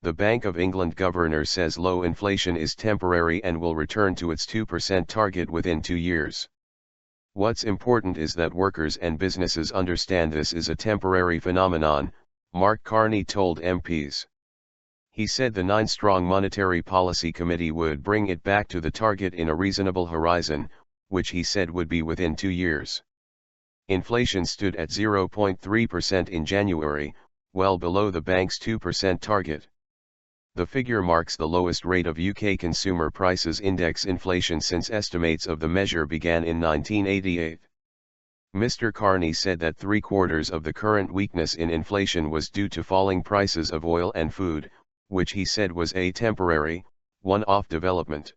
The Bank of England governor says low inflation is temporary and will return to its 2% target within 2 years. What's important is that workers and businesses understand this is a temporary phenomenon, Mark Carney told MPs. He said the 9-strong Monetary Policy Committee would bring it back to the target in a reasonable horizon, which he said would be within 2 years. Inflation stood at 0.3% in January, well below the bank's 2% target. The figure marks the lowest rate of UK Consumer Prices Index inflation since estimates of the measure began in 1988. Mr. Carney said that 3/4 of the current weakness in inflation was due to falling prices of oil and food, which he said was a temporary, one-off development.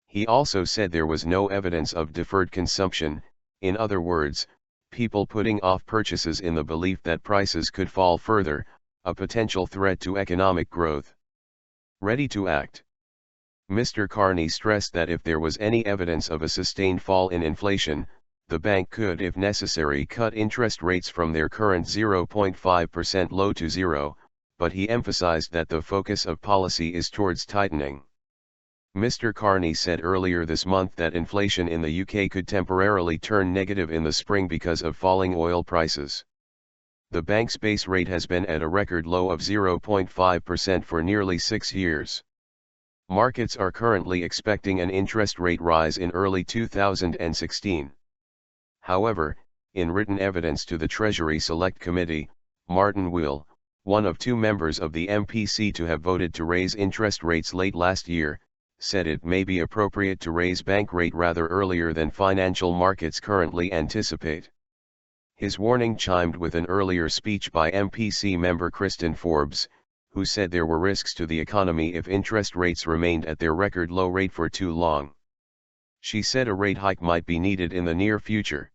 He also said there was no evidence of deferred consumption, in other words, people putting off purchases in the belief that prices could fall further, a potential threat to economic growth. Ready to act. Mr. Carney stressed that if there was any evidence of a sustained fall in inflation, the bank could if necessary cut interest rates from their current 0.5% low to zero, but he emphasized that the focus of policy is towards tightening. Mr. Carney said earlier this month that inflation in the UK could temporarily turn negative in the spring because of falling oil prices. The bank's base rate has been at a record low of 0.5% for nearly 6 years. Markets are currently expecting an interest rate rise in early 2016. However, in written evidence to the Treasury Select Committee, Martin Wheal, one of 2 members of the MPC to have voted to raise interest rates late last year, said it may be appropriate to raise bank rate rather earlier than financial markets currently anticipate. His warning chimed with an earlier speech by MPC member Kristen Forbes, who said there were risks to the economy if interest rates remained at their record low rate for too long. She said a rate hike might be needed in the near future.